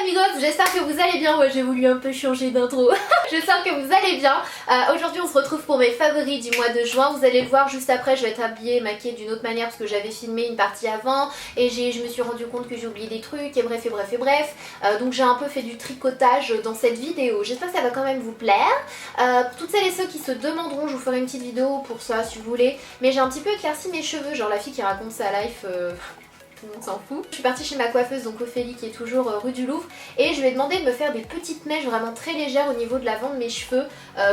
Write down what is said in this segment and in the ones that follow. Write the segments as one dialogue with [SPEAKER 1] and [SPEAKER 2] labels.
[SPEAKER 1] amigos, j'espère que vous allez bien. Ouais, j'ai voulu un peu changer d'intro. J'espère que vous allez bien. Aujourd'hui on se retrouve pour mes favoris du mois de juin. Vous allez le voir juste après, je vais être habillée et maquillée d'une autre manière parce que j'avais filmé une partie avant et je me suis rendu compte que j'ai oublié des trucs et bref. Donc j'ai un peu fait du tricotage dans cette vidéo. J'espère que ça va quand même vous plaire. Pour toutes celles et ceux qui se demanderont, je vous ferai une petite vidéo pour ça si vous voulez. Mais j'ai un petit peu éclairci mes cheveux, genre la fille qui raconte sa life. Tout le monde s'en fout. Je suis partie chez ma coiffeuse, donc Ophélie, qui est toujours rue du Louvre, et je lui ai demandé de me faire des petites mèches vraiment très légères au niveau de l'avant de mes cheveux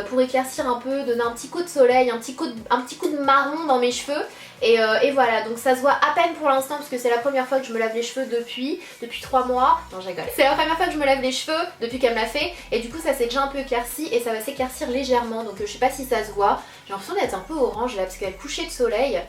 [SPEAKER 1] pour éclaircir un peu, donner un petit coup de soleil, un petit coup de marron dans mes cheveux. Et voilà, donc ça se voit à peine pour l'instant parce que c'est la première fois que je me lave les cheveux depuis 3 mois. Non, je rigole. C'est la première fois que je me lave les cheveux depuis qu'elle me l'a fait, et du coup ça s'est déjà un peu éclairci et ça va s'éclaircir légèrement, donc je sais pas si ça se voit. J'ai l'impression d'être un peu orange là parce qu'elle couchait de soleil.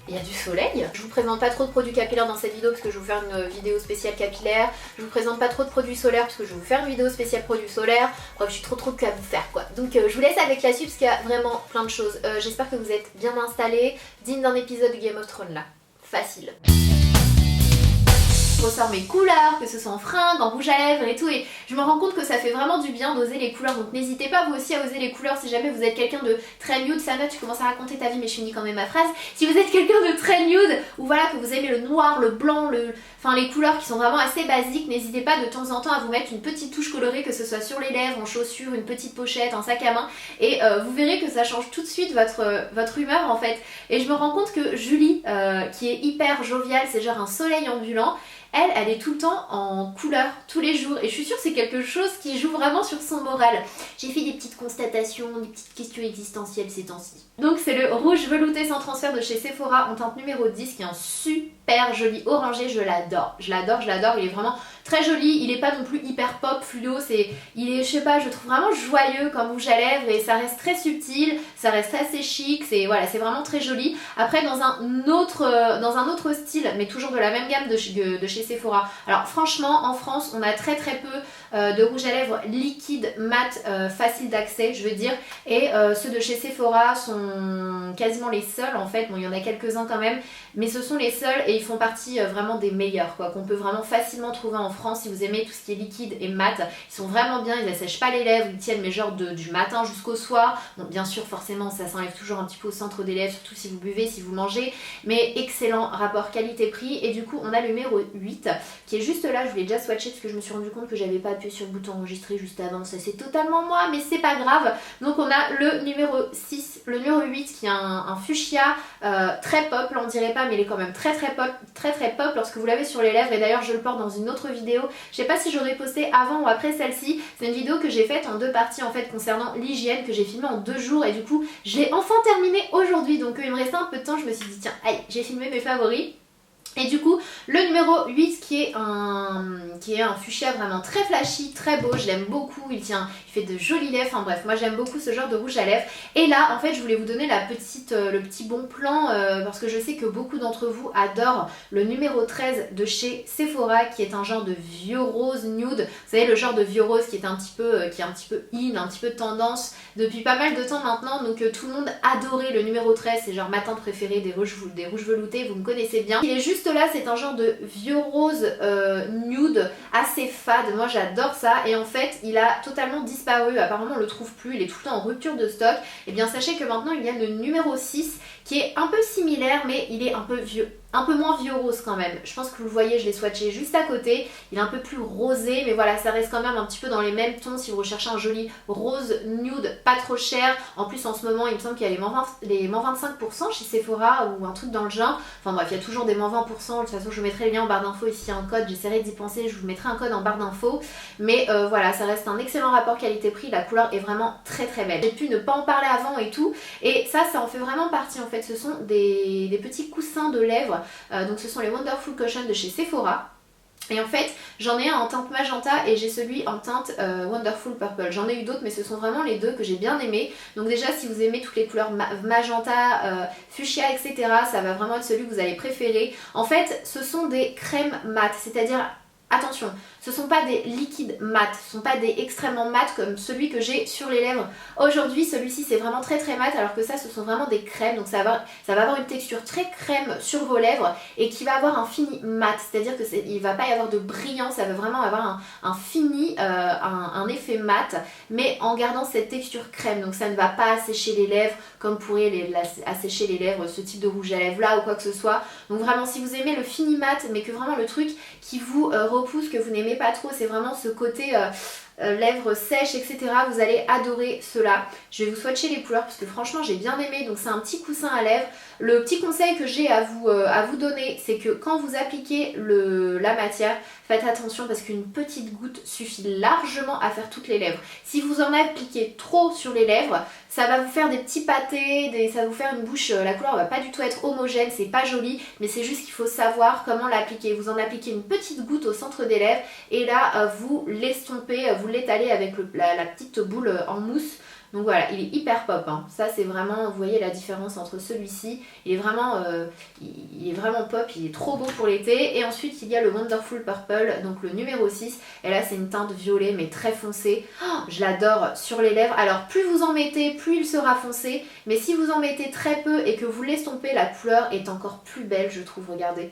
[SPEAKER 1] Il y a du soleil. Je vous présente pas trop de produits capillaires dans cette vidéo parce que je vais vous faire une vidéo spéciale capillaire. Je vous présente pas trop de produits solaires parce que je vais vous faire une vidéo spéciale produits solaires. Bref, je suis trop à vous faire quoi. Donc je vous laisse avec la suite parce qu'il y a vraiment plein de choses. J'espère que vous êtes bien installés, digne d'un épisode de Game of Thrones là. Facile. Je ressors mes couleurs, que ce soit en fringues, en rouge à lèvres et tout, et je me rends compte que ça fait vraiment du bien d'oser les couleurs, donc n'hésitez pas vous aussi à oser les couleurs si jamais vous êtes quelqu'un de très nude. Sana, tu commences à raconter ta vie mais je finis quand même ma phrase. Si vous êtes quelqu'un de très nude, ou voilà, que vous aimez le noir, le blanc, enfin les couleurs qui sont vraiment assez basiques, n'hésitez pas de temps en temps à vous mettre une petite touche colorée, que ce soit sur les lèvres, en chaussures, une petite pochette, un sac à main, et vous verrez que ça change tout de suite votre humeur en fait. Et je me rends compte que Julie, qui est hyper joviale, c'est genre un soleil ambulant, elle est tout le temps en couleur, tous les jours, et je suis sûre que c'est quelque chose qui joue vraiment sur son moral. J'ai fait des petites constatations, des petites questions existentielles ces temps-ci. Donc c'est le rouge velouté sans transfert de chez Sephora en teinte numéro 10 qui est un super joli orangé, je l'adore, il est vraiment très joli, il est pas non plus hyper pop, fluo, il est, je sais pas, je le trouve vraiment joyeux comme rouge à lèvres et ça reste très subtil, ça reste assez chic, c'est vraiment très joli. Après dans un autre style, mais toujours de la même gamme de chez Sephora. Alors franchement en France on a très peu de rouge à lèvres liquide, mat, facile d'accès je veux dire, et ceux de chez Sephora sont quasiment les seuls en fait, bon il y en a quelques-uns quand même, mais ce sont les seuls et ils font partie vraiment des meilleurs quoi, qu'on peut vraiment facilement trouver en France si vous aimez tout ce qui est liquide et mat. Ils sont vraiment bien, ils assèchent pas les lèvres, ils tiennent mais genre du matin jusqu'au soir. Bon bien sûr forcément ça s'enlève toujours un petit peu au centre des lèvres, surtout si vous buvez, si vous mangez, mais excellent rapport qualité-prix. Et du coup on a le numéro 8 qui est juste là, je voulais déjà swatcher parce que je me suis rendu compte que j'avais pas appuyé sur le bouton enregistrer juste avant, ça c'est totalement moi mais c'est pas grave. Donc on a le numéro 6, le numéro 8 qui est un fuchsia très pop, là on dirait pas mais il est quand même très pop lorsque vous l'avez sur les lèvres, et d'ailleurs je le porte dans une autre vidéo, je sais pas si j'aurais posté avant ou après celle-ci, c'est une vidéo que j'ai faite en 2 parties en fait concernant l'hygiène, que j'ai filmée en 2 jours et du coup je l'ai enfin terminée aujourd'hui, donc il me restait un peu de temps, je me suis dit tiens allez j'ai filmé mes favoris. Et du coup le numéro 8 qui est un fuchsia vraiment très flashy, très beau, je l'aime beaucoup, il fait de jolies lèvres, enfin bref moi j'aime beaucoup ce genre de rouge à lèvres. Et là en fait je voulais vous donner le petit bon plan parce que je sais que beaucoup d'entre vous adorent le numéro 13 de chez Sephora qui est un genre de vieux rose nude. Vous savez le genre de vieux rose qui est un petit peu in, un petit peu tendance depuis pas mal de temps maintenant, donc tout le monde adorait le numéro 13, c'est genre ma teinte préférée des rouges veloutés, vous me connaissez bien. Il est juste là, c'est un genre de vieux rose nude assez fade, moi j'adore ça, et en fait il a totalement disparu, apparemment on le trouve plus, il est tout le temps en rupture de stock. Et bien sachez que maintenant il y a le numéro 6 qui est un peu similaire mais il est un peu moins vieux rose quand même. Je pense que vous le voyez, je l'ai swatché juste à côté, il est un peu plus rosé mais voilà ça reste quand même un petit peu dans les mêmes tons si vous recherchez un joli rose nude pas trop cher. En plus en ce moment il me semble qu'il y a les moins 25% chez Sephora ou un truc dans le genre, enfin bref il y a toujours des moins 20%, de toute façon je vous mettrai le lien en barre d'infos ici, un code, j'essaierai d'y penser, je vous mettrai un code en barre d'infos, mais voilà ça reste un excellent rapport qualité-prix, la couleur est vraiment très belle. J'ai pu ne pas en parler avant et tout, et ça en fait vraiment partie en fait, ce sont des petits coussins de lèvres. Donc ce sont les Wonderful Cushion de chez Sephora. Et en fait j'en ai un en teinte magenta et j'ai celui en teinte Wonderful Purple. J'en ai eu d'autres mais ce sont vraiment les deux que j'ai bien aimés. Donc déjà si vous aimez toutes les couleurs magenta, fuchsia etc, ça va vraiment être celui que vous allez préférer. En fait ce sont des crèmes mat, c'est-à-dire attention, Ce sont pas des liquides mat, ce sont pas des extrêmement mat comme celui que j'ai sur les lèvres aujourd'hui. Celui-ci c'est vraiment très très mat, alors que ça ce sont vraiment des crèmes, donc ça va avoir une texture très crème sur vos lèvres et qui va avoir un fini mat, c'est-à-dire que il va pas y avoir de brillant, ça va vraiment avoir un fini, un effet mat, mais en gardant cette texture crème, donc ça ne va pas assécher les lèvres comme pourrait assécher les lèvres ce type de rouge à lèvres là ou quoi que ce soit. Donc vraiment si vous aimez le fini mat, mais que vraiment le truc qui vous repousse, que vous n'aimez pas trop, c'est vraiment ce côté lèvres sèches, etc. Vous allez adorer cela. Je vais vous swatcher les couleurs parce que franchement j'ai bien aimé. Donc c'est un petit coussin à lèvres. Le petit conseil que j'ai à vous donner, c'est que quand vous appliquez la matière, faites attention parce qu'une petite goutte suffit largement à faire toutes les lèvres. Si vous en appliquez trop sur les lèvres, ça va vous faire des petits pâtés, ça va vous faire une bouche, la couleur va pas du tout être homogène, c'est pas joli, mais c'est juste qu'il faut savoir comment l'appliquer. Vous en appliquez une petite goutte au centre des lèvres et là vous l'estompez, vous l'étalez avec la petite boule en mousse. Donc voilà, il est hyper pop, hein. Ça c'est vraiment, vous voyez la différence entre celui-ci, il est vraiment pop, il est trop beau pour l'été. Et ensuite il y a le Wonderful Purple, donc le numéro 6, et là c'est une teinte violet mais très foncée. Oh, je l'adore sur les lèvres. Alors plus vous en mettez, plus il sera foncé, mais si vous en mettez très peu et que vous l'estompez, la couleur est encore plus belle, je trouve, regardez.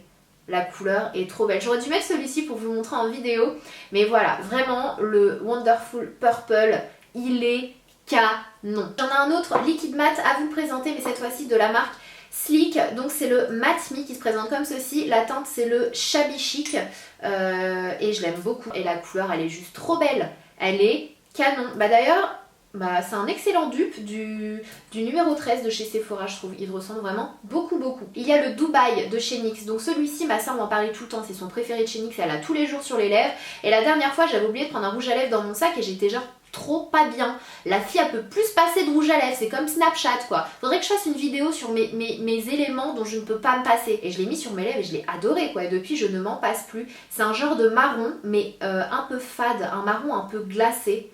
[SPEAKER 1] La couleur est trop belle. J'aurais dû mettre celui-ci pour vous montrer en vidéo, mais voilà, vraiment le Wonderful Purple, il est canon. J'en ai un autre liquide mat à vous présenter, mais cette fois-ci de la marque Sleek. Donc c'est le Matte Me qui se présente comme ceci. La teinte c'est le Shabby Chic et je l'aime beaucoup. Et la couleur elle est juste trop belle. Elle est canon. Bah d'ailleurs, c'est un excellent dupe du numéro 13 de chez Sephora, je trouve. Il ressemble vraiment beaucoup. Il y a le Dubaï de chez NYX. Donc celui-ci, ma soeur m'en parlait tout le temps. C'est son préféré de chez NYX. Elle l'a tous les jours sur les lèvres. Et la dernière fois, j'avais oublié de prendre un rouge à lèvres dans mon sac et j'étais genre trop pas bien. La fille elle peut plus passer de rouge à lèvres, c'est comme Snapchat quoi. Faudrait que je fasse une vidéo sur mes éléments dont je ne peux pas me passer. Et je l'ai mis sur mes lèvres et je l'ai adoré quoi. Et depuis je ne m'en passe plus. C'est un genre de marron mais un peu fade, un marron un peu glacé.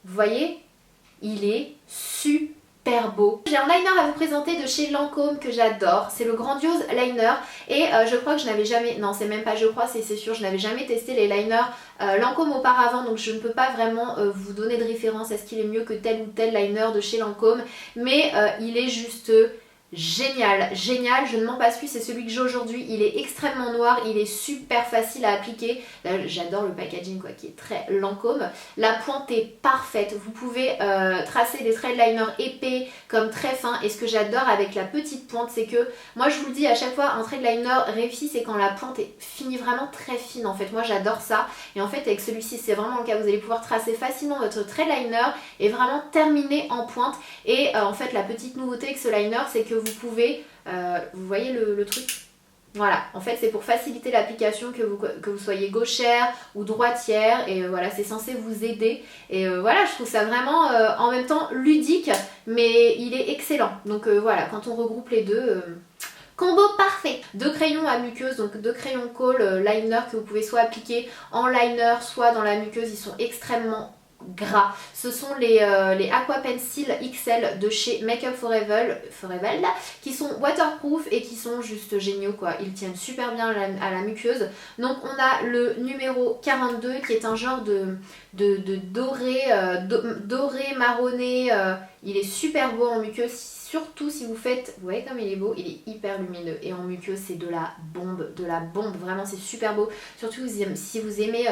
[SPEAKER 1] Vous voyez, il est super beau. J'ai un liner à vous présenter de chez Lancôme que j'adore, c'est le Grandiose Liner et je crois que je n'avais jamais, non c'est même pas je crois, c'est sûr, je n'avais jamais testé les liners Lancôme auparavant, donc je ne peux pas vraiment vous donner de référence à ce qu'il est mieux que tel ou tel liner de chez Lancôme, mais il est juste génial, je ne m'en passe plus, c'est celui que j'ai aujourd'hui, il est extrêmement noir, il est super facile à appliquer, j'adore le packaging quoi, qui est très Lancôme, la pointe est parfaite, vous pouvez tracer des traits de liner épais comme très fins, et ce que j'adore avec la petite pointe c'est que, moi je vous le dis à chaque fois, un trait de liner réussi c'est quand la pointe est finie vraiment très fine en fait, moi j'adore ça, et en fait avec celui-ci c'est vraiment le cas, vous allez pouvoir tracer facilement votre trait de liner et vraiment terminer en pointe, et en fait la petite nouveauté avec ce liner c'est que vous pouvez, vous voyez le truc, voilà, en fait c'est pour faciliter l'application, que vous soyez gauchère ou droitière, et voilà, c'est censé vous aider, et voilà, je trouve ça vraiment en même temps ludique, mais il est excellent, donc voilà, quand on regroupe les deux, combo parfait. Deux crayons à muqueuse, donc deux crayons Kohl liner que vous pouvez soit appliquer en liner, soit dans la muqueuse, ils sont extrêmement gras. Ce sont les Aqua Pencil XL de chez Makeup Forever qui sont waterproof et qui sont juste géniaux quoi. Ils tiennent super bien à la muqueuse. Donc on a le numéro 42 qui est un genre de doré, doré marronné. Il est super beau en muqueuse. Surtout si vous faites, vous voyez comme il est beau, il est hyper lumineux et en muqueuse c'est de la bombe, vraiment c'est super beau. Surtout si vous aimez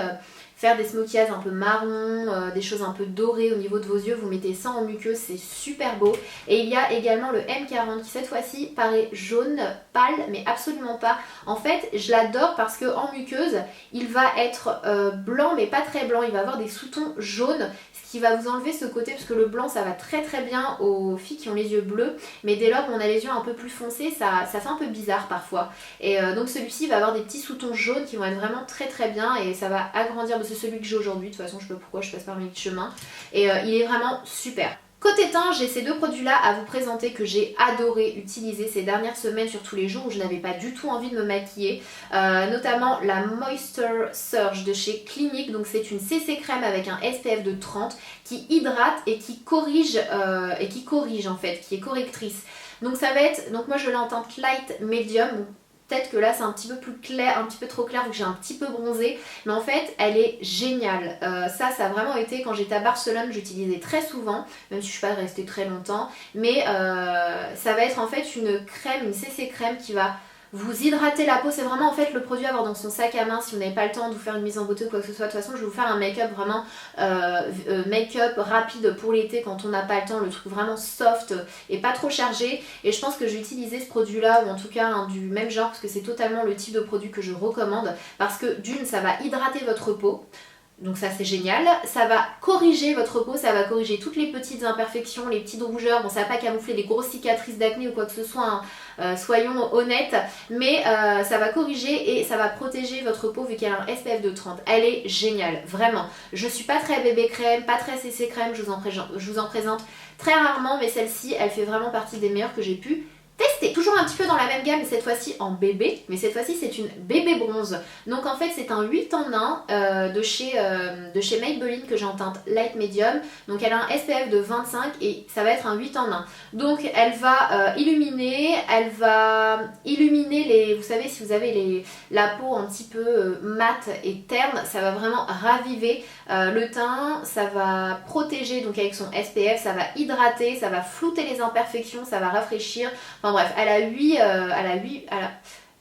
[SPEAKER 1] faire des smoky eyes un peu marron, des choses un peu dorées au niveau de vos yeux, vous mettez ça en muqueuse, c'est super beau. Et il y a également le M40 qui cette fois-ci paraît jaune pâle mais absolument pas. En fait je l'adore parce que en muqueuse il va être blanc mais pas très blanc, il va avoir des sous-tons jaunes, ce qui va vous enlever ce côté, parce que le blanc ça va très bien aux filles qui ont les yeux bleus, mais dès lors qu'on a les yeux un peu plus foncés ça fait un peu bizarre parfois, et donc celui-ci va avoir des petits sous-tons jaunes qui vont être vraiment très bien, et ça va agrandir, c'est celui que j'ai aujourd'hui, de toute façon je sais pas pourquoi je passe par mes chemins, et il est vraiment super. Côté teint, j'ai ces deux produits là à vous présenter que j'ai adoré utiliser ces dernières semaines sur tous les jours où je n'avais pas du tout envie de me maquiller, notamment la Moisture Surge de chez Clinique. Donc c'est une CC crème avec un SPF de 30 qui hydrate et qui corrige en fait, qui est correctrice. Donc ça va être, donc moi je l'ai en teinte light medium. peut-être que là c'est un petit peu plus clair, un petit peu trop clair vu que j'ai un petit peu bronzé, mais en fait elle est géniale. Ça a vraiment été, quand j'étais à Barcelone, j'utilisais très souvent, même si je suis pas restée très longtemps, mais ça va être en fait une crème, une CC crème qui va vous hydrater la peau. C'est vraiment en fait le produit à avoir dans son sac à main si vous n'avez pas le temps de vous faire une mise en beauté ou quoi que ce soit. De toute façon, je vais vous faire un make-up vraiment make-up rapide pour l'été quand on n'a pas le temps, le truc vraiment soft et pas trop chargé. Et je pense que je vais utiliser ce produit là, ou en tout cas du même genre, parce que c'est totalement le type de produit que je recommande, parce que d'une, ça va hydrater votre peau. Donc ça c'est génial, ça va corriger votre peau, ça va corriger toutes les petites imperfections, les petites rougeurs, bon ça va pas camoufler les grosses cicatrices d'acné ou quoi que ce soit, hein, soyons honnêtes, mais ça va corriger et ça va protéger votre peau vu qu'elle a un SPF de 30. Elle est géniale, vraiment. Je suis pas très bébé crème, pas très CC crème, je vous en présente très rarement, mais celle-ci elle fait vraiment partie des meilleures que j'ai pu tester. Toujours un petit peu dans la même gamme, mais cette fois-ci en bébé, mais cette fois-ci c'est une bébé bronze. Donc en fait c'est un 8 en 1 de chez Maybelline que j'ai en teinte light medium. Donc elle a un SPF de 25 et ça va être un 8 en 1. Donc elle va illuminer les, vous savez, si vous avez la peau un petit peu mate et terne, ça va vraiment raviver le teint, ça va protéger donc avec son SPF, ça va hydrater, ça va flouter les imperfections, ça va rafraîchir. Enfin bref, elle a 8...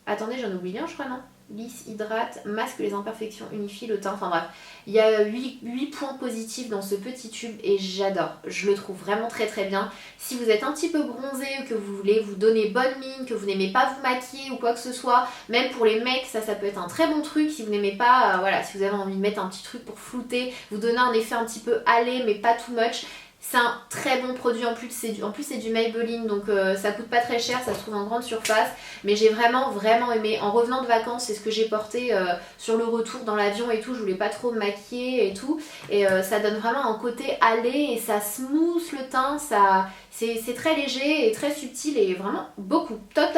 [SPEAKER 1] Attendez, j'en oublie un je crois, non? Lisse, hydrate, masque les imperfections, unifie le teint, enfin bref. Il y a 8 points positifs dans ce petit tube et j'adore. Je le trouve vraiment très très bien. Si vous êtes un petit peu bronzé ou que vous voulez vous donner bonne mine, que vous n'aimez pas vous maquiller ou quoi que ce soit, même pour les mecs, ça peut être un très bon truc. Si vous n'aimez pas, voilà, si vous avez envie de mettre un petit truc pour flouter, vous donner un effet un petit peu allé mais pas too much. C'est un très bon produit, en plus c'est du Maybelline, donc ça coûte pas très cher, ça se trouve en grande surface, mais j'ai vraiment aimé. En revenant de vacances, c'est ce que j'ai porté sur le retour dans l'avion et tout, je voulais pas trop me maquiller et tout, et ça donne vraiment un côté allé et ça smooth le teint, c'est très léger et très subtil et vraiment beaucoup. Top.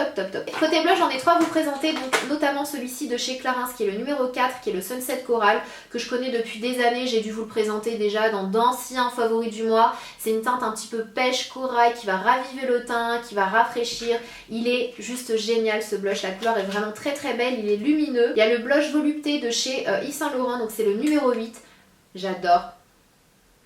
[SPEAKER 1] Côté blush, j'en ai 3 à vous présenter, donc notamment celui-ci de chez Clarins qui est le numéro 4, qui est le Sunset Coral, que je connais depuis des années, j'ai dû vous le présenter déjà dans d'anciens favoris du mois. C'est une teinte un petit peu pêche corail qui va raviver le teint, qui va rafraîchir. Il est juste génial ce blush, la couleur est vraiment très très belle, il est lumineux. Il y a le blush volupté de chez Yves Saint Laurent, donc c'est le numéro 8. J'adore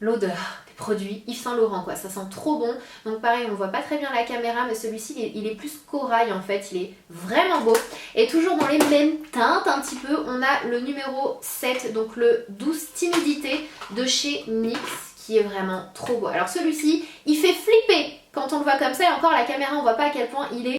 [SPEAKER 1] l'odeur des produits Yves Saint Laurent, quoi, ça sent trop bon. Donc pareil, on voit pas très bien la caméra, mais celui-ci il est plus corail en fait, il est vraiment beau. Et toujours dans les mêmes teintes un petit peu, on a le numéro 7, donc le Douce Timidité de chez NYX, qui est vraiment trop beau. Alors celui-ci, il fait flipper quand on le voit comme ça, et encore la caméra on voit pas à quel point il est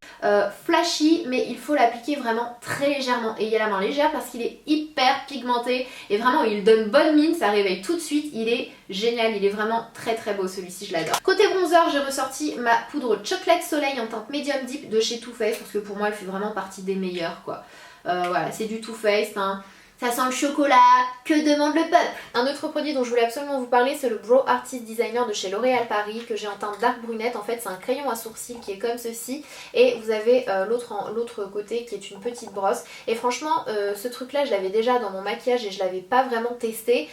[SPEAKER 1] flashy, mais il faut l'appliquer vraiment très légèrement. Et il y a la main légère parce qu'il est hyper pigmenté et vraiment il donne bonne mine, ça réveille tout de suite, il est génial, il est vraiment très très beau celui-ci, je l'adore. Côté bronzer, j'ai ressorti ma poudre Chocolate Soleil en teinte Medium Deep de chez Too Faced, parce que pour moi elle fait vraiment partie des meilleures quoi. Voilà, c'est du Too Faced, hein. Ça sent le chocolat, que demande le peuple? Un autre produit dont je voulais absolument vous parler, c'est le Brow Artist Designer de chez L'Oréal Paris, que j'ai en teinte dark brunette. En fait c'est un crayon à sourcils qui est comme ceci, et vous avez l'autre côté qui est une petite brosse. Et franchement ce truc là je l'avais déjà dans mon maquillage et je l'avais pas vraiment testé.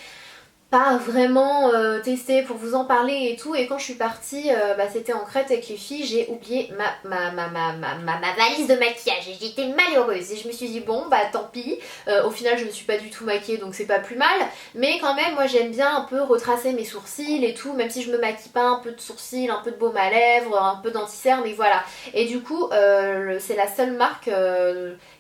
[SPEAKER 1] Testé pour vous en parler et tout, et quand je suis partie, c'était en Crète avec les filles, j'ai oublié ma valise de maquillage et j'étais malheureuse et je me suis dit bon bah tant pis, au final je me suis pas du tout maquillée donc c'est pas plus mal, mais quand même moi j'aime bien un peu retracer mes sourcils et tout, même si je me maquille pas, un peu de sourcils, un peu de baume à lèvres, un peu d'anti-cerne et voilà. Et du coup c'est la seule marque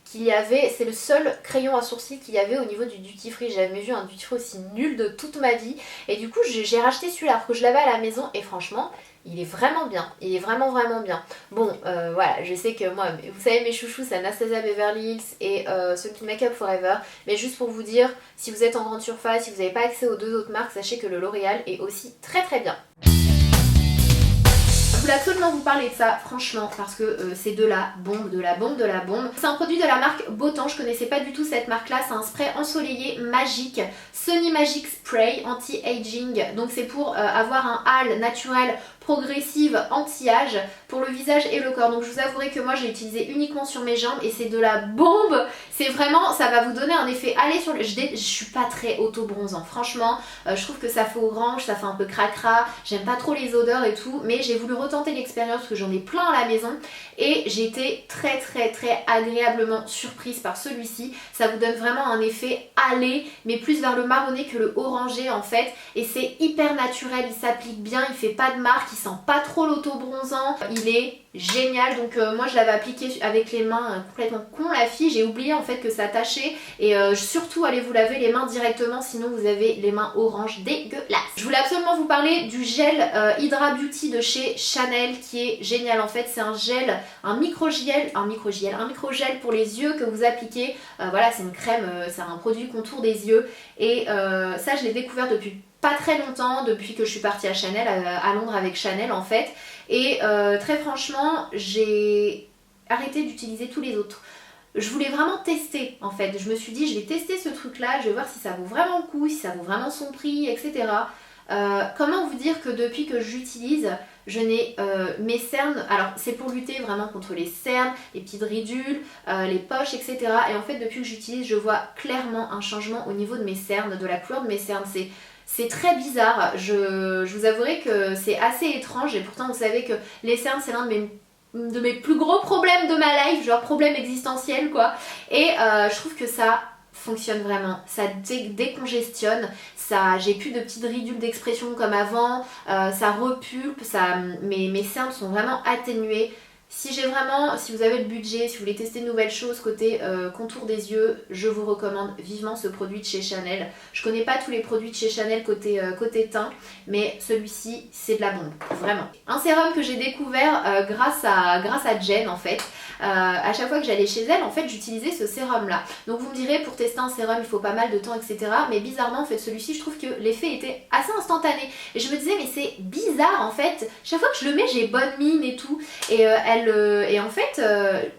[SPEAKER 1] qu'il y avait, c'est le seul crayon à sourcils qu'il y avait au niveau du duty free. J'ai jamais vu un duty free aussi nul de toute ma vie, et du coup j'ai racheté celui-là alors que je l'avais à la maison et franchement il est vraiment bien, il est vraiment bien. Bon voilà, je sais que moi, vous savez mes chouchous c'est Anastasia Beverly Hills et celui de Make Up Forever, mais juste pour vous dire, si vous êtes en grande surface, si vous n'avez pas accès aux deux autres marques, sachez que le L'Oréal est aussi très très bien. Je voulais absolument vous parler de ça, franchement, parce que c'est de la bombe. C'est un produit de la marque Botan, je connaissais pas du tout cette marque-là, c'est un spray ensoleillé magique, Sunny Magic Spray Anti-Aging, donc c'est pour avoir un hâle naturel progressive anti-âge pour le visage et le corps. Donc je vous avouerai que moi j'ai utilisé uniquement sur mes jambes et c'est de la bombe. C'est vraiment, ça va vous donner un effet aller sur le... Je suis pas très auto-bronzant, franchement. Je trouve que ça fait orange, ça fait un peu cracra. J'aime pas trop les odeurs et tout, mais j'ai voulu retenter l'expérience parce que j'en ai plein à la maison et j'ai été très agréablement surprise par celui-ci. Ça vous donne vraiment un effet allé, mais plus vers le marronné que le orangé en fait, et c'est hyper naturel, il s'applique bien, il fait pas de marque, il sent pas trop l'auto-bronzant, il est génial. Donc moi je l'avais appliqué avec les mains complètement con la fille, j'ai oublié en fait que ça tâchait, et surtout allez vous laver les mains directement, sinon vous avez les mains orange dégueulasses. Je voulais absolument vous parler du gel Hydra Beauty de chez Chanel qui est génial en fait. C'est un gel, un microgel pour les yeux que vous appliquez. Voilà, c'est une crème, c'est un produit contour des yeux, et ça je l'ai découvert depuis pas très longtemps, depuis que je suis partie à Chanel, à Londres avec Chanel en fait, et très franchement j'ai arrêté d'utiliser tous les autres. Je voulais vraiment tester en fait, je me suis dit je vais tester ce truc là, je vais voir si ça vaut vraiment le coup, si ça vaut vraiment son prix, etc. Comment vous dire que depuis que j'utilise, je n'ai mes cernes, alors c'est pour lutter vraiment contre les cernes, les petites ridules, les poches, etc. Et en fait depuis que j'utilise, je vois clairement un changement au niveau de mes cernes, de la couleur de mes cernes. C'est très bizarre, je vous avouerai que c'est assez étrange, et pourtant vous savez que les cernes c'est l'un de mes plus gros problèmes de ma life, genre problème existentiel quoi. Et je trouve que ça fonctionne vraiment, ça décongestionne, j'ai plus de petites ridules d'expression comme avant, ça repulpe, mes cernes sont vraiment atténuées. Si vous avez le budget, si vous voulez tester de nouvelles choses côté contour des yeux, je vous recommande vivement ce produit de chez Chanel. Je connais pas tous les produits de chez Chanel côté teint, mais celui-ci c'est de la bombe, vraiment. Un sérum que j'ai découvert grâce à Jen en fait. À chaque fois que j'allais chez elle, en fait j'utilisais ce sérum là. Donc vous me direz, pour tester un sérum il faut pas mal de temps, etc. Mais bizarrement en fait celui-ci, je trouve que l'effet était assez instantané. Et je me disais mais c'est bizarre en fait, chaque fois que je le mets j'ai bonne mine et tout. Et en fait,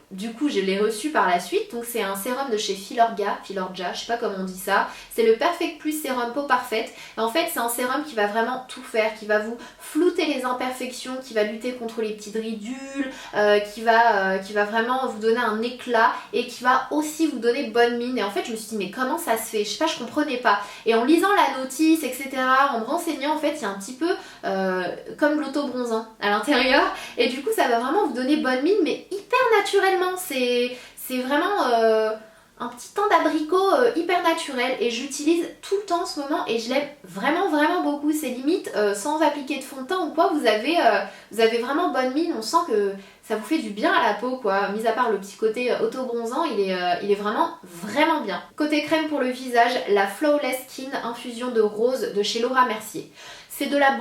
[SPEAKER 1] du coup je l'ai reçu par la suite. Donc c'est un sérum de chez Filorga, je sais pas comment on dit ça. C'est le Perfect Plus Sérum Peau Parfaite. Et en fait c'est un sérum qui va vraiment tout faire, qui va vous flouter les imperfections, qui va lutter contre les petites ridules, qui va vraiment vous donner un éclat, et qui va aussi vous donner bonne mine. Et en fait je me suis dit mais comment ça se fait, je sais pas, je comprenais pas. Et en lisant la notice, etc., en me renseignant, en fait il y a un petit peu comme de l'auto-bronzant à l'intérieur, et du coup ça va vraiment vous donner bonne mine, mais hyper naturellement. C'est vraiment un petit teint d'abricot hyper naturel, et j'utilise tout le temps en ce moment et je l'aime vraiment beaucoup. C'est limite sans appliquer de fond de teint ou quoi, vous avez vraiment bonne mine, on sent que ça vous fait du bien à la peau quoi, mis à part le petit côté auto-bronzant, il est vraiment bien. Côté crème pour le visage, la Flawless Skin infusion de rose de chez Laura Mercier. C'est de la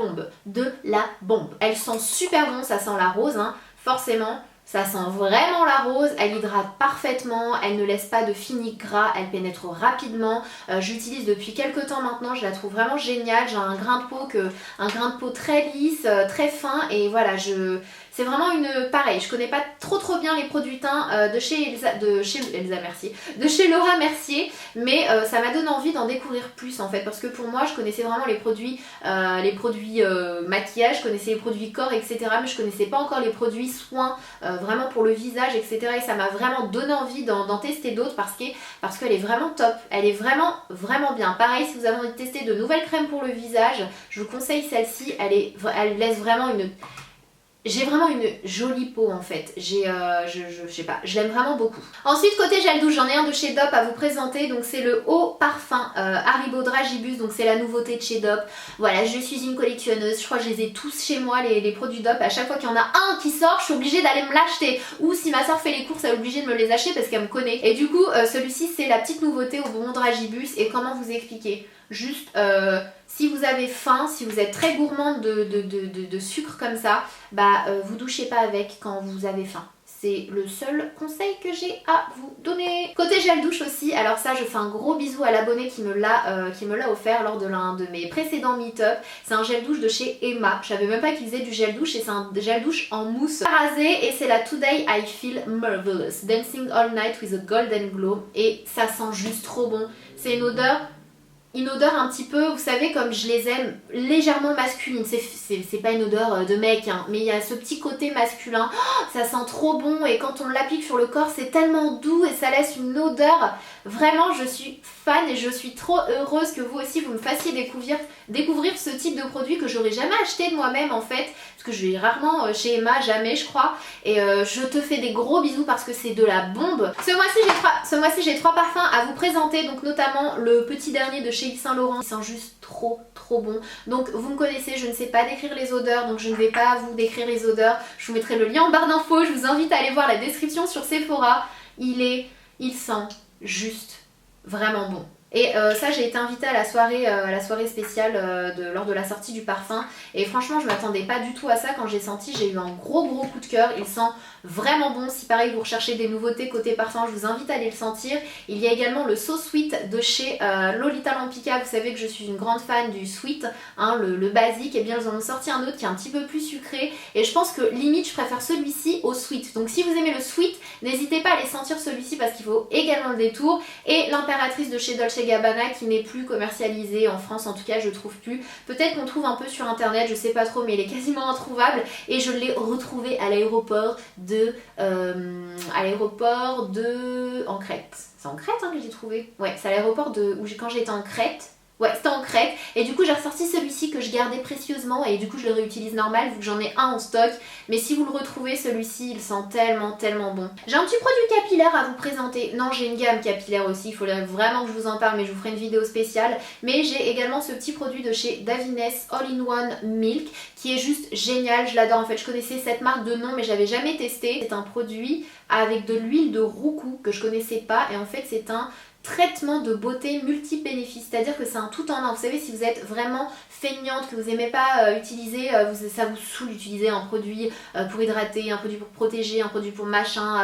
[SPEAKER 1] bombe. Elle sent super bon, ça sent la rose hein, forcément. Ça sent vraiment la rose, elle hydrate parfaitement, elle ne laisse pas de fini gras, elle pénètre rapidement. J'utilise depuis quelques temps maintenant, je la trouve vraiment géniale. J'ai un grain de peau très lisse, très fin, et voilà, c'est vraiment pareil, je connais pas trop bien les produits teints de chez Laura Mercier, mais ça m'a donné envie d'en découvrir plus en fait, parce que pour moi je connaissais vraiment les produits maquillage, je connaissais les produits corps, etc., mais je connaissais pas encore les produits soins vraiment pour le visage, etc., et ça m'a vraiment donné envie d'en tester d'autres parce qu'elle est vraiment top, elle est vraiment bien. Pareil, si vous avez envie de tester de nouvelles crèmes pour le visage, je vous conseille celle-ci, elle laisse vraiment j'ai vraiment une jolie peau en fait, je sais pas, je l'aime vraiment beaucoup. Ensuite côté gel douche, j'en ai un de chez Dop à vous présenter, donc c'est le Eau Parfum Haribo Dragibus, donc c'est la nouveauté de chez Dop. Voilà, je suis une collectionneuse, je crois que je les ai tous chez moi les produits Dop, à chaque fois qu'il y en a un qui sort, je suis obligée d'aller me l'acheter, ou si ma soeur fait les courses elle est obligée de me les acheter parce qu'elle me connaît. Et du coup celui-ci c'est la petite nouveauté au bonbon Dragibus, et comment vous expliquer, juste si vous avez faim, si vous êtes très gourmande de sucre comme ça, vous douchez pas avec quand vous avez faim. C'est le seul conseil que j'ai à vous donner. Côté gel douche aussi, alors ça je fais un gros bisou à l'abonné qui me l'a offert lors de l'un de mes précédents meet-up. C'est un gel douche de chez Emma. Je savais même pas qu'ils faisaient du gel douche, et c'est un gel douche en mousse rasé, et c'est la Today I Feel Marvelous Dancing All Night with a Golden Glow, et ça sent juste trop bon. C'est une odeur une odeur un petit peu, vous savez, comme je les aime, légèrement masculine. C'est pas une odeur de mec, hein, mais il y a ce petit côté masculin. Oh, ça sent trop bon et quand on l'applique sur le corps, c'est tellement doux et ça laisse une odeur. Vraiment, je suis fan et je suis trop heureuse que vous aussi, vous me fassiez découvrir ce type de produit que j'aurais jamais acheté de moi-même en fait. Parce que je vais rarement chez Emma, jamais je crois. Et je te fais des gros bisous parce que c'est de la bombe. Ce mois-ci, j'ai 3 parfums à vous présenter. Donc notamment le petit dernier de chez Yves Saint Laurent. Il sent juste trop bon. Donc vous me connaissez, je ne sais pas décrire les odeurs. Donc je ne vais pas vous décrire les odeurs. Je vous mettrai le lien en barre d'infos. Je vous invite à aller voir la description sur Sephora. Il sent juste vraiment bon. Et ça, j'ai été invitée à la soirée spéciale lors de la sortie du parfum. Et franchement, je m'attendais pas du tout à ça. Quand j'ai senti, j'ai eu un gros coup de cœur. Il sent vraiment bon. Si pareil, vous recherchez des nouveautés côté parfum, je vous invite à aller le sentir. Il y a également le So Sweet de chez Lolita Lampica. Vous savez que je suis une grande fan du sweet, hein, le basique. Et bien, ils en ont sorti un autre qui est un petit peu plus sucré. Et je pense que limite, je préfère celui-ci au sweet. Donc si vous aimez le sweet, n'hésitez pas à aller sentir celui-ci parce qu'il vaut également le détour. Et l'impératrice de chez Dolce & Gabbana qui n'est plus commercialisée en France, en tout cas je trouve plus. Peut-être qu'on trouve un peu sur internet, je sais pas trop, mais elle est quasiment introuvable et je l'ai retrouvée à l'aéroport en Crète. C'est en Crète hein, que j'ai trouvé. Ouais, c'est à l'aéroport quand j'étais en Crète. Ouais, c'était en Crète. Et du coup, j'ai ressorti celui-ci que je gardais précieusement. Et du coup, je le réutilise normal vu que j'en ai un en stock. Mais si vous le retrouvez, celui-ci, il sent tellement bon. J'ai un petit produit capillaire à vous présenter. Non, j'ai une gamme capillaire aussi. Il faudrait vraiment que je vous en parle, mais je vous ferai une vidéo spéciale. Mais j'ai également ce petit produit de chez Davines All-in-One Milk qui est juste génial. Je l'adore. En fait, je connaissais cette marque de nom, mais j'avais jamais testé. C'est un produit avec de l'huile de roucou que je connaissais pas. Et en fait, c'est un traitement de beauté multi-bénéfices, c'est-à-dire que c'est un tout en un. Vous savez, si vous êtes vraiment feignante, que vous n'aimez pas utiliser, ça vous saoule d'utiliser un produit pour hydrater, un produit pour protéger, un produit pour machin,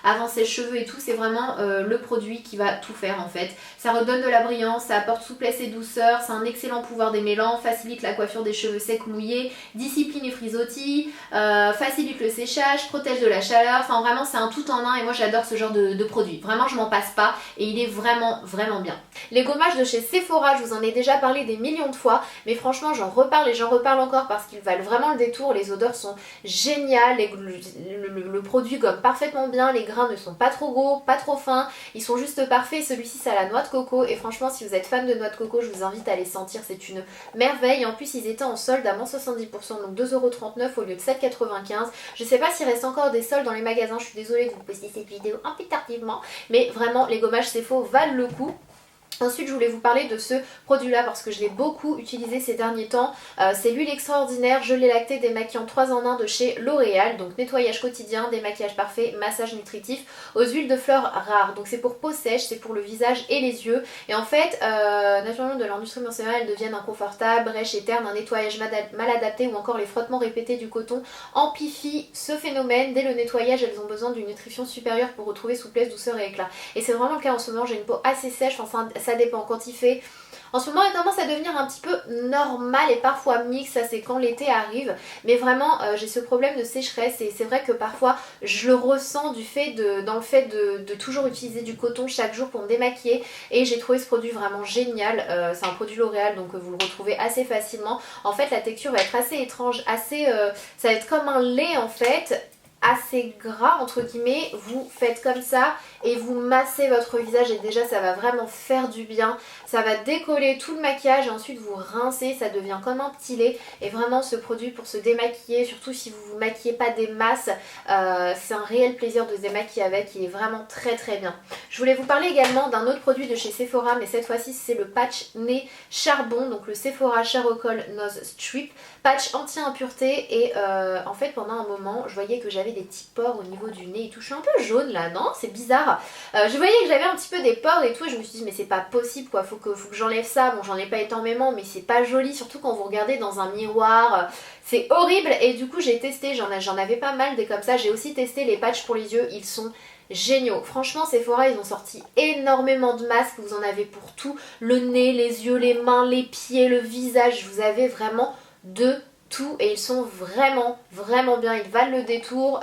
[SPEAKER 1] avant ses cheveux et tout, c'est vraiment le produit qui va tout faire en fait. Ça redonne de la brillance, ça apporte souplesse et douceur, c'est un excellent pouvoir démêlant, facilite la coiffure des cheveux secs ou mouillés, discipline les frisottis, facilite le séchage, protège de la chaleur, enfin vraiment c'est un tout en un et moi j'adore ce genre de produit. Vraiment je m'en passe pas et il est vraiment bien. Les gommages de chez Sephora, je vous en ai déjà parlé des millions de fois, mais franchement j'en reparle et j'en reparle encore parce qu'ils valent vraiment le détour. Les odeurs sont géniales, le produit gomme parfaitement bien, les grains ne sont pas trop gros, pas trop fins, ils sont juste parfaits. Celui-ci c'est à la noix de coco et franchement si vous êtes fan de noix de coco, je vous invite à les sentir, c'est une merveille. En plus ils étaient en solde à moins 70%, donc 2,39€ au lieu de 7,95€. Je sais pas s'il reste encore des soldes dans les magasins, je suis désolée de vous poster cette vidéo un peu tardivement, mais vraiment les gommages Sephora valent le coup. Ensuite je voulais vous parler de ce produit là parce que je l'ai beaucoup utilisé ces derniers temps. C'est l'huile extraordinaire gelée lactée démaquillant 3 en 1 de chez L'Oréal. Donc nettoyage quotidien, démaquillage parfait, massage nutritif aux huiles de fleurs rares. Donc c'est pour peau sèche, c'est pour le visage et les yeux. Et en fait naturellement de l'industrie menstruelle elles deviennent inconfortables, brèches et ternes. Un nettoyage mal adapté ou encore les frottements répétés du coton amplifient ce phénomène. Dès le nettoyage elles ont besoin d'une nutrition supérieure pour retrouver souplesse, douceur et éclat. Et c'est vraiment le cas en ce moment, j'ai une peau assez sèche, enfin ça dépend quand il fait. En ce moment elle a tendance à devenir un petit peu normal et parfois mixte, ça c'est quand l'été arrive, mais vraiment j'ai ce problème de sécheresse et c'est vrai que parfois je le ressens dans le fait de toujours utiliser du coton chaque jour pour me démaquiller et j'ai trouvé ce produit vraiment génial. C'est un produit L'Oréal donc vous le retrouvez assez facilement. En fait la texture va être assez étrange, ça va être comme un lait en fait, assez gras entre guillemets. Vous faites comme ça et vous massez votre visage et déjà ça va vraiment faire du bien, ça va décoller tout le maquillage et ensuite vous rincez, ça devient comme un petit lait. Et vraiment ce produit pour se démaquiller, surtout si vous vous maquillez pas des masses, c'est un réel plaisir de se démaquiller avec, il est vraiment très bien. Je voulais vous parler également d'un autre produit de chez Sephora, mais cette fois-ci c'est le patch nez charbon, donc le Sephora Charcoal Nose Strip, patch anti-impureté. Et en fait pendant un moment je voyais que j'avais des petits pores au niveau du nez et tout, je suis un peu jaune là, non? C'est bizarre. Je voyais que j'avais un petit peu des pores et tout et je me suis dit mais c'est pas possible quoi, faut que j'enlève ça. Bon j'en ai pas énormément mais c'est pas joli, surtout quand vous regardez dans un miroir, c'est horrible. Et du coup j'ai testé, j'en avais pas mal des comme ça. J'ai aussi testé les patchs pour les yeux, ils sont géniaux. Franchement Sephora ils ont sorti énormément de masques, vous en avez pour tout, le nez, les yeux, les mains, les pieds, le visage, vous avez vraiment de tout et ils sont vraiment bien, ils valent le détour.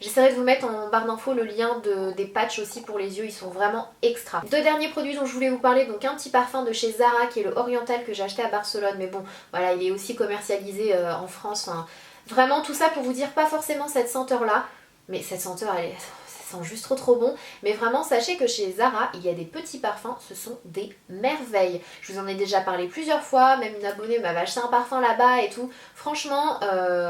[SPEAKER 1] J'essaierai de vous mettre en barre d'infos le lien des patchs aussi pour les yeux, ils sont vraiment extra. Deux derniers produits dont je voulais vous parler, donc un petit parfum de chez Zara qui est le Oriental que j'ai acheté à Barcelone, mais bon voilà, il est aussi commercialisé en France. Enfin, vraiment tout ça pour vous dire, pas forcément cette senteur là, mais cette senteur elle est... ça sent juste trop bon, mais vraiment sachez que chez Zara il y a des petits parfums, ce sont des merveilles. Je vous en ai déjà parlé plusieurs fois, même une abonnée m'avait acheté un parfum là-bas et tout. Franchement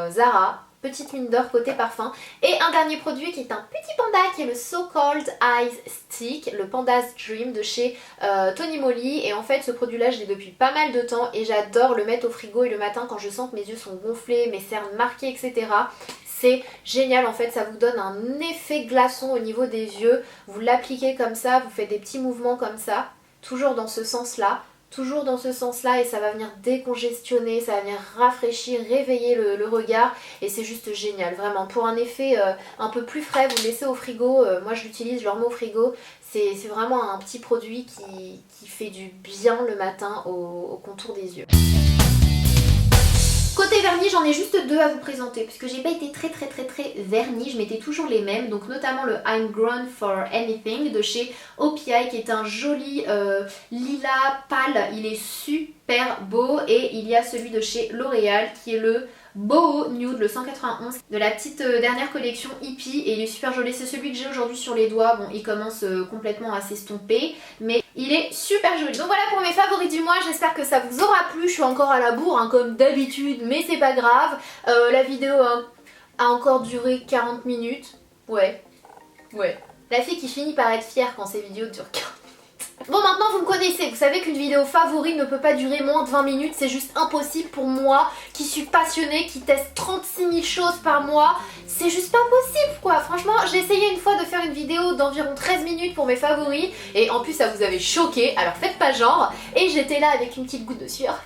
[SPEAKER 1] Zara, petite mine d'or côté parfum. Et un dernier produit qui est un petit panda qui est le So Called Eyes Stick, le Panda's Dream de chez Tony Moly. Et en fait ce produit là je l'ai depuis pas mal de temps et j'adore le mettre au frigo et le matin quand je sens que mes yeux sont gonflés, mes cernes marquées, etc. C'est génial, en fait ça vous donne un effet glaçon au niveau des yeux. Vous l'appliquez comme ça, vous faites des petits mouvements comme ça, toujours dans ce sens-là. Toujours dans ce sens-là et ça va venir décongestionner, ça va venir rafraîchir, réveiller le regard et c'est juste génial, vraiment. Pour un effet un peu plus frais, vous le laissez au frigo, moi je l'utilise, je le remets au frigo. C'est vraiment un petit produit qui fait du bien le matin au contour des yeux. Côté vernis, j'en ai juste deux à vous présenter puisque j'ai pas été très vernis, je mettais toujours les mêmes, donc notamment le I'm Grown for Anything de chez OPI qui est un joli lilas pâle, il est super beau, et il y a celui de chez L'Oréal qui est le Boho Nude, le 191 de la petite dernière collection Hippie, et il est super joli. C'est celui que j'ai aujourd'hui sur les doigts. Bon, il commence complètement à s'estomper, mais il est super joli. Donc voilà pour mes favoris du mois, j'espère que ça vous aura plu. Je suis encore à la bourre hein, comme d'habitude, mais c'est pas grave. La vidéo a encore duré 40 minutes. Ouais. La fille qui finit par être fière quand ses vidéos durent 40 minutes. Bon, maintenant vous me connaissez, vous savez qu'une vidéo favori ne peut pas durer moins de 20 minutes, c'est juste impossible pour moi qui suis passionnée, qui teste 36 000 choses par mois, c'est juste pas possible quoi. Franchement, j'ai essayé une fois de faire une vidéo d'environ 13 minutes pour mes favoris et en plus ça vous avait choqué, alors faites pas genre, et j'étais là avec une petite goutte de sueur.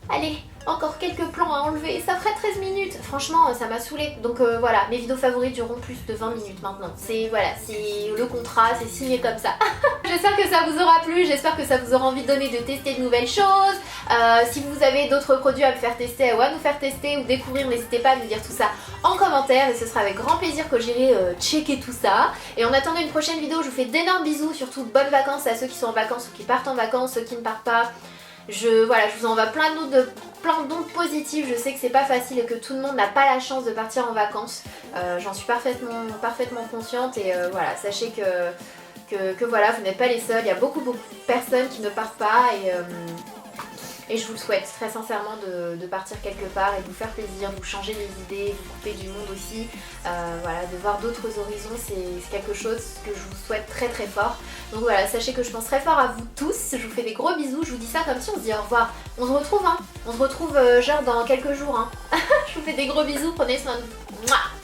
[SPEAKER 1] Allez, encore quelques plans à enlever, ça ferait 13 minutes. Franchement, ça m'a saoulée. Donc voilà, mes vidéos favorites dureront plus de 20 minutes maintenant. C'est voilà, c'est le contrat, c'est signé comme ça. J'espère que ça vous aura plu, j'espère que ça vous aura envie de donner de tester de nouvelles choses. Si vous avez d'autres produits à me faire tester ou à nous faire tester ou découvrir, n'hésitez pas à me dire tout ça en commentaire et ce sera avec grand plaisir que j'irai checker tout ça. Et en attendant une prochaine vidéo, je vous fais d'énormes bisous, surtout bonnes vacances à ceux qui sont en vacances ou qui partent en vacances, ceux qui ne partent pas. Voilà, je vous envoie plein d'ondes positives, je sais que c'est pas facile et que tout le monde n'a pas la chance de partir en vacances. J'en suis parfaitement consciente et voilà, sachez que voilà, vous n'êtes pas les seuls, il y a beaucoup de personnes qui ne partent pas et je vous le souhaite très sincèrement de partir quelque part et de vous faire plaisir, de vous changer les idées, de vous couper du monde aussi. Voilà, de voir d'autres horizons, c'est quelque chose que je vous souhaite très fort. Donc voilà, sachez que je pense très fort à vous tous, je vous fais des gros bisous, je vous dis ça comme si on se dit au revoir. On se retrouve genre dans quelques jours. Hein. Je vous fais des gros bisous, prenez soin de vous. Mouah.